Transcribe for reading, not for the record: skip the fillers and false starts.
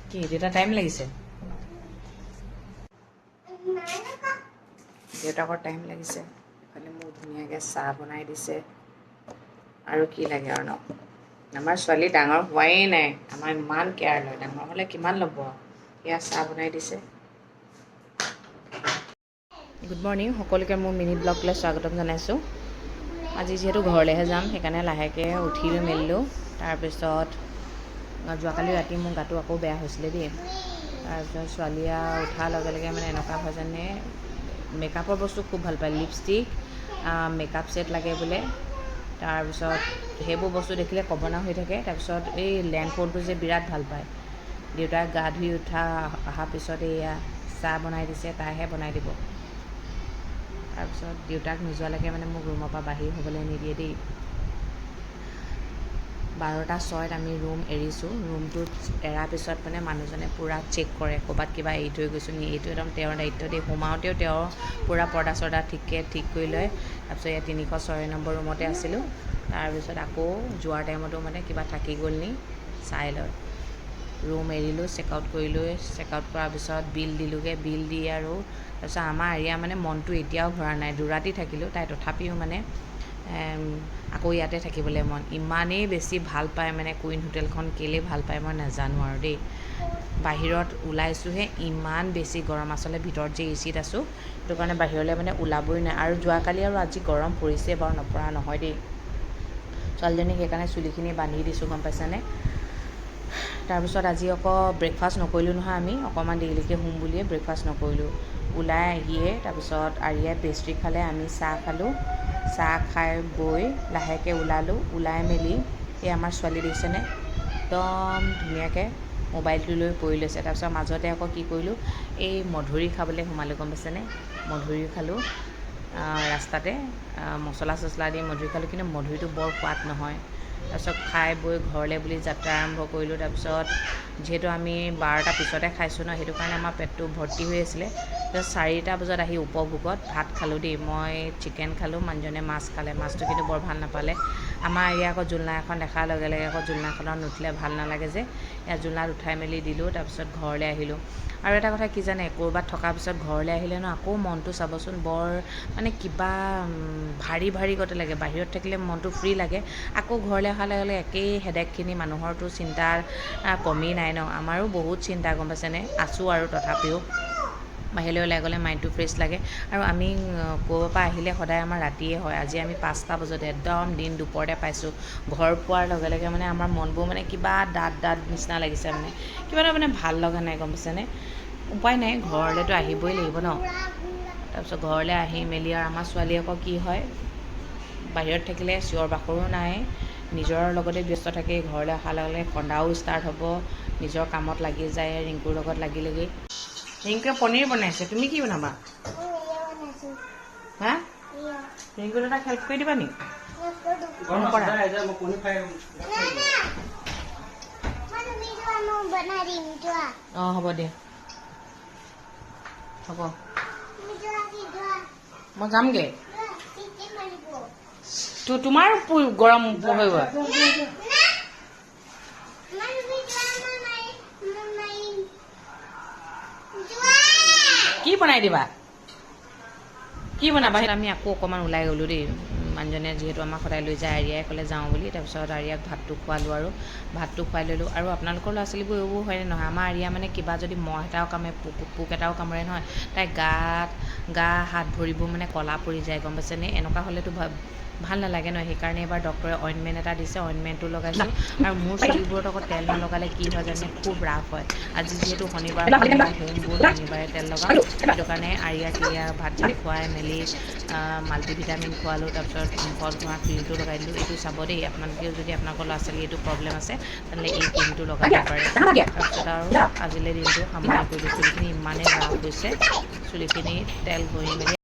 কি দেউতা টাইম লাগিছে দেউতাকৰ টাইম লাগিছে এফালে মোক ধুনীয়াকৈ চাহ বনাই দিছে আৰু কি লাগে আৰু ন আমাৰ ছোৱালী ডাঙৰ হোৱাই নাই আমাৰ ইমান কেয়াৰ লয় ডাঙৰ হ'লে কিমান ল'ব এয়া চাহ বনাই দিছে গুড মৰ্ণিং সকলোকে মোৰ মিনি ব্লগলৈ স্বাগতম জনাইছোঁ আজি যিহেতু ঘৰলৈহে যাম সেইকাৰণে লাহেকৈ উঠিলোঁ মেলিলোঁ তাৰপিছত যোৱাকালি ৰাতি মোৰ গাটো আকৌ বেয়া হৈছিলে দেই তাৰপিছত ছোৱালীয়ে উঠাৰ লগে লগে মানে এনেকুৱা হয় যেনে মেকআপৰ বস্তু খুব ভাল পায় লিপষ্টিক মেকআপ ছেট লাগে বোলে তাৰপিছত সেইবোৰ বস্তু দেখিলে কবনা হৈ থাকে তাৰপিছত এই লেণ্ড ফোনটো যে বিৰাট ভাল পায় দেউতাক গা ধুই অহাৰ পিছত এয়া চাহ বনাই দিছে তাইহে বনাই দিব তাৰপিছত দেউতাক নোযোৱালৈকে মানে মোক ৰুমৰ পৰা বাহিৰ হ'বলৈ নিদিয়ে দেই 12:06 আমি ৰুম এৰিছোঁ ৰুমটোত এৰাৰ পিছত মানে মানুহজনে পূৰা চেক কৰে ক'ৰবাত কিবা এৰি থৈ গৈছোঁ নি এইটো একদম তেওঁৰ দায়িত্ব দেই সোমাওঁতেও তেওঁ পূৰা পৰ্দা চৰ্দা ঠিক কৰি লয় তাৰপিছত ইয়াত 306 নম্বৰ ৰুমতে আছিলোঁ তাৰপিছত আকৌ যোৱাৰ টাইমতো মানে কিবা থাকি গ'ল নি চাই লয় ৰুম এৰিলোঁ চেক আউট কৰিলোঁ চেক আউট কৰাৰ পিছত বিল দিলোঁগৈ বিল দি আৰু তাৰপিছত আমাৰ এৰিয়া মানে মনটো এতিয়াও ভৰা নাই দুৰাতি থাকিলোঁ তাই তথাপিও মানে আকৌ ইয়াতে থাকিবলৈ মন ইমানেই বেছি ভাল পায় মানে কুইন হোটেলখন কেলৈ ভাল পায় মই নাজানো আৰু দেই বাহিৰত ওলাইছোঁহে ইমান বেছি গৰম আচলতে ভিতৰত যে এচিত আছোঁ সেইটো কাৰণে বাহিৰলৈ মানে ওলাবই নাই আৰু যোৱাকালি আৰু আজি গৰম পৰিছে বাৰু নপৰা নহয় দেই ছোৱালীজনীক সেইকাৰণে চুলিখিনি বান্ধি দিছোঁ গম পাইছানে তাৰপিছত আজি আকৌ ব্ৰেকফাষ্ট নকৰিলোঁ নহয় আমি অকণমান দেৰিলৈকে শুম বুলিয়ে ব্ৰেকফাষ্ট নকৰিলোঁ ওলাই আহিয়ে তাৰপিছত আৰিয়াই পেষ্ট্ৰি খালে আমি চাহ খালোঁ চাহ খাই বৈ লাহেকৈ ওলাই মেলি এই আমাৰ ছোৱালী দেখিছেনে একদম ধুনীয়াকৈ মোবাইলটো লৈ পৰি লৈছে তাৰপিছত মাজতে আকৌ কি কৰিলোঁ এই মধুৰি খাবলৈ সোমালোঁ গম পাইছেনে মধুৰি খালোঁ ৰাস্তাতে মছলা চছলা দি মধুৰি খালোঁ কিন্তু মধুৰিটো বৰ সোৱাদ নহয় তাৰপিছত খাই বৈ ঘৰলৈ বুলি যাত্ৰা আৰম্ভ কৰিলোঁ তাৰপিছত যিহেতু আমি 12টা পিছতে খাইছোঁ ন সেইটো কাৰণে আমাৰ পেটটো ভৰ্তি হৈ আছিলে তাৰপিছত 4টা বজাত আহি উপভোগত ভাত খালোঁ দেই মই চিকেন খালোঁ মানুহজনে মাছ খালে মাছটো কিন্তু বৰ ভাল নাপালে আমাৰ এয়া আকৌ জোলনা এখন দেখাৰ লগে লগে আকৌ জোলনাখনত নুঠিলে ভাল নালাগে যে ইয়াত জোলনাত উঠাই মেলি দিলোঁ তাৰপিছত ঘৰলৈ আহিলোঁ আৰু এটা কথা কি জানে ক'ৰবাত থকাৰ পিছত ঘৰলৈ আহিলে ন আকৌ মনটো চাবচোন বৰ মানে কিবা ভাৰী গতে লাগে বাহিৰত থাকিলে মনটো ফ্ৰী লাগে আকৌ ঘৰলৈ অহাৰ লগে লগে একেই হেডেকখিনি মানুহৰতো চিন্তাৰ কমি নাই ন আমাৰো বহুত চিন্তা গম পাইছেনে আছোঁ আৰু তথাপিও বাহিৰলৈ ওলাই গ'লে মাইণ্ডটো ফ্ৰেছ লাগে আৰু আমি ক'ৰবাৰ পৰা আহিলে সদায় আমাৰ ৰাতিয়ে হয় আজি আমি 5টা বজাতে একদম দিন দুপৰতে পাইছোঁ ঘৰ পোৱাৰ লগে লগে মানে আমাৰ মনবোৰ মানে কিবা ডাঠ নিচিনা লাগিছে মানে কিবা এটা মানে ভাল লগা নাই গম পাইছেনে উপায় নাই ঘৰলৈতো আহিবই লাগিব ন তাৰপিছত ঘৰলৈ আহি মেলি আৰু আমাৰ ছোৱালী আকৌ কি হয় বাহিৰত থাকিলে চিঞৰ বাখৰো নাই নিজৰ লগতে ব্যস্ত থাকে ঘৰলৈ অহাৰ লগে লগে কন্দাও ষ্টাৰ্ট হ'ব নিজৰ কামত লাগি যায় ৰিংকুৰ লগত লাগিলেগৈ ৰিংকুৱে পনীৰ বনাইছে তুমি কি বনাবা হা ৰিংকুৰ এটা হেল্প কৰি দিবা নি অঁ হ'ব দিয়া হ'ব মই যামগৈ তোমাৰ গৰম হৈ গ'ল কি বনাই দিবা কি বনাবা আমি আকৌ অকণমান ওলাই গ'লোঁ দেই মানুহজনে যিহেতু আমাক সদায় লৈ যায় আৰিয়াই ক'লে যাওঁ বুলি তাৰপিছত আৰিয়াক ভাতটো খোৱালোঁ আৰু ভাতটো খুৱাই ল'লোঁ আৰু আপোনালোকৰ ল'ৰা ছোৱালীবোৰ এইবোৰ হয়নে নহয় আমাৰ আৰিয়া মানে কিবা যদি মহ এটাও কামে পোক এটাও কামুৰে নহয় তাই গা হাত ভৰিবোৰ মানে ক'লা পৰি যায় গম পাইছেনে এনেকুৱা হ'লেতো ভাল নালাগে ন সেইকাৰণে এবাৰ ডক্টৰে অইনমেণ্ট এটা দিছে অইনমেণ্টটো লগাইছোঁ আৰু মোৰ চুলিবোৰত আকৌ তেল নলগালে কি হয় জানে খুব ৰাফ হয় আজি যিহেতু শনিবাৰ হোম বুধ শনিবাৰে তেল লগাওঁ সেইটো কাৰণে আৰিয়াক ভাত চাত খুৱাই মেলি মাল্টিভিটামিন খোৱালোঁ তাৰপিছত মুখত ঘঁহা ক্ৰীমটো লগাই দিলোঁ এইটো চাব দেই আপোনালোকেও যদি আপোনালোকৰ ল'ৰা ছোৱালী এইটো প্ৰব্লেম আছে তেনেহ'লে এই ক্ৰীমটো লগাব পাৰে তাৰপিছত আৰু আজিলৈ দিনটো সামৰণি কৰিলোঁ চুলিখিনি ইমানেই ৰাফ হৈছে চুলিখিনি তেল ঘঁহি মেলি